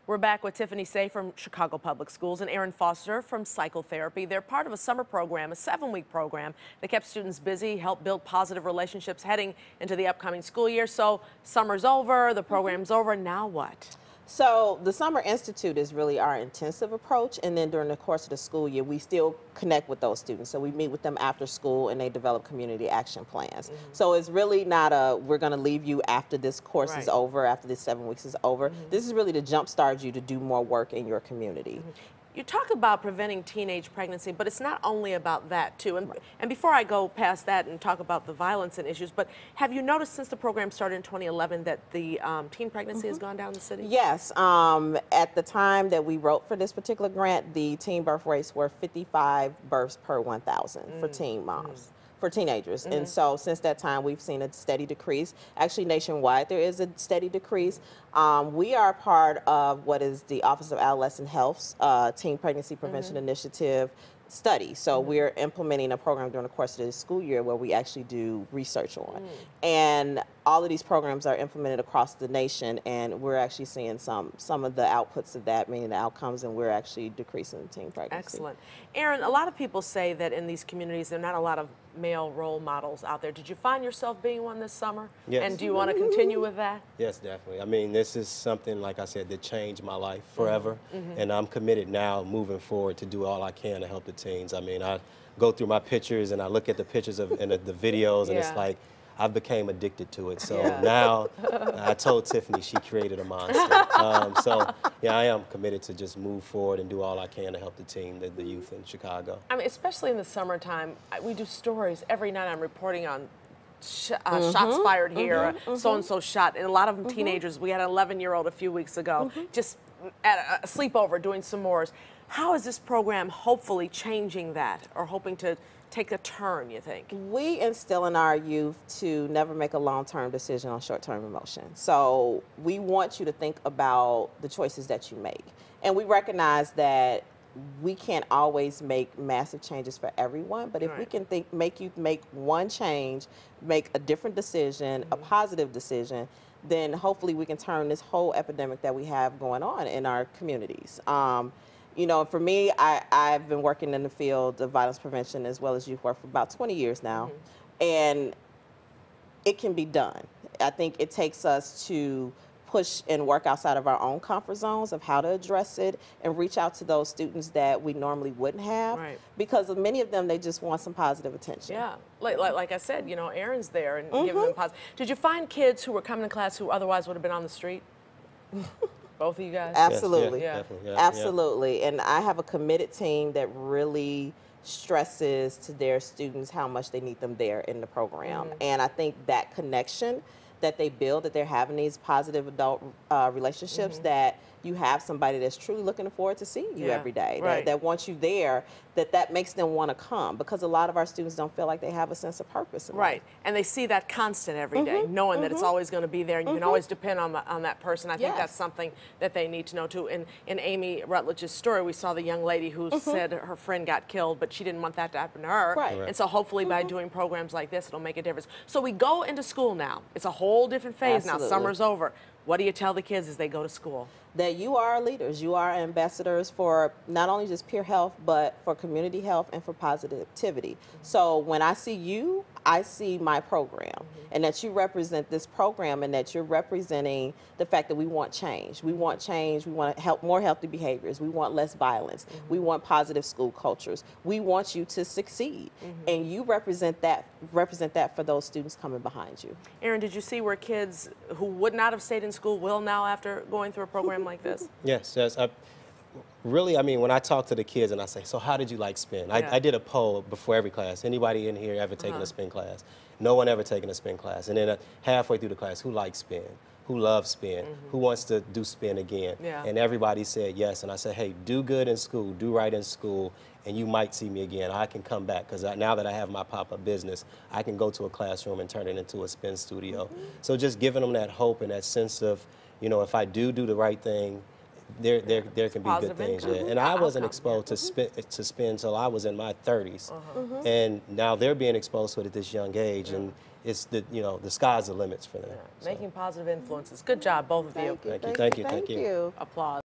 We're back with Tiffany Say from Chicago Public Schools and Aaron Foster from Psychotherapy. They're part of a summer program, a 7-week program that kept students busy, helped build positive relationships heading into the upcoming school year. So summer's over, the program's over, now what? So the Summer Institute is really our intensive approach, and then during the course of the school year, we still connect with those students. So we meet with them after school, and they develop community action plans. So it's really not a, we're going to leave you after this course is over, after this 7 weeks is over. This is really to jumpstart you to do more work in your community. You talk about preventing teenage pregnancy, but it's not only about that, too. And before I go past that and talk about the violence and issues, but have you noticed since the program started in 2011 that the teen pregnancy has gone down in the city? Yes. At the time that we wrote for this particular grant, the teen birth rates were 55 births per 1,000 for teen moms. For teenagers. And so since that time, we've seen a steady decrease. Actually, nationwide, there is a steady decrease. We are part of what is the Office of Adolescent Health's Teen Pregnancy Prevention Initiative study. So we're implementing a program during the course of the school year where we actually do research on. And all of these programs are implemented across the nation, and we're actually seeing some of the outputs of that, meaning the outcomes, and we're actually decreasing teen pregnancy. Excellent. Aaron, a lot of people say that in these communities there are not a lot of male role models out there. Did you find yourself being one this summer? Yes. And do you want to continue with that? Yes, definitely. I mean, this is something, like I said, that changed my life forever. And I'm committed now, moving forward, to do all I can to help the teens. I mean, I go through my pictures and I look at the pictures of and the videos, and it's like, I became addicted to it. So now, I told Tiffany she created a monster. So yeah, I am committed to just move forward and do all I can to help the team, the youth in Chicago. I mean, especially in the summertime, we do stories every night. I'm reporting on shots fired here, so-and-so shot, and a lot of them teenagers. We had an 11-year-old a few weeks ago, just at a sleepover doing s'mores. How is this program hopefully changing that, or hoping to take a turn, you think? We instill in our youth to never make a long-term decision on short-term emotion. So we want you to think about the choices that you make. And we recognize that we can't always make massive changes for everyone, but if we can make you make one change, make a different decision, a positive decision, then hopefully we can turn this whole epidemic that we have going on in our communities. You know, for me, I've been working in the field of violence prevention as well as youth work for about 20 years now, and it can be done. I think it takes us to push and work outside of our own comfort zones of how to address it and reach out to those students that we normally wouldn't have, because of many of them, they just want some positive attention. Yeah, like I said, you know, Aaron's there and giving them positive. Did you find kids who were coming to class who otherwise would have been on the street? Both of you guys? Absolutely. Yes, Absolutely. And I have a committed team that really stresses to their students how much they need them there in the program. And I think that connection that they build, that they're having these positive adult relationships, that you have somebody that's truly looking forward to seeing you every day, that wants you there, that makes them want to come, because a lot of our students don't feel like they have a sense of purpose in life. And they see that constant every day, knowing that it's always going to be there, and you can always depend on that person. I think that's something that they need to know too. In Amy Rutledge's story, we saw the young lady who said her friend got killed, but she didn't want that to happen to her. And so hopefully by doing programs like this, it'll make a difference. So we go into school now. It's a whole different phase now. Summer's over. What do you tell the kids as they go to school? That you are leaders. You are ambassadors for not only just peer health, but for community health and for positivity. So when I see you, I see my program, and that you represent this program, and that you're representing the fact that we want change. We want change. We want to help more healthy behaviors. We want less violence. We want positive school cultures. We want you to succeed, and you represent that for those students coming behind you. Aaron, did you see where kids who would not have stayed in school will now after going through a program like this? Yes. Really, I mean, when I talk to the kids and I say, so how did you like spin? I did a poll before every class. Anybody in here ever taken a spin class? No one ever taken a spin class. And then halfway through the class, who likes spin? Who loves spin? Who wants to do spin again? And everybody said yes. And I said, hey, do good in school, do right in school, and you might see me again. I can come back, because now that I have my pop-up business, I can go to a classroom and turn it into a spin studio. So just giving them that hope and that sense of, you know, if I do the right thing, there can be good things. And I wasn't exposed to spin until I was in my 30s, and now they're being exposed to it at this young age, and it's the sky's the limits for them. Making positive influences. Good job, both of you. Thank you. Thank you. Applause.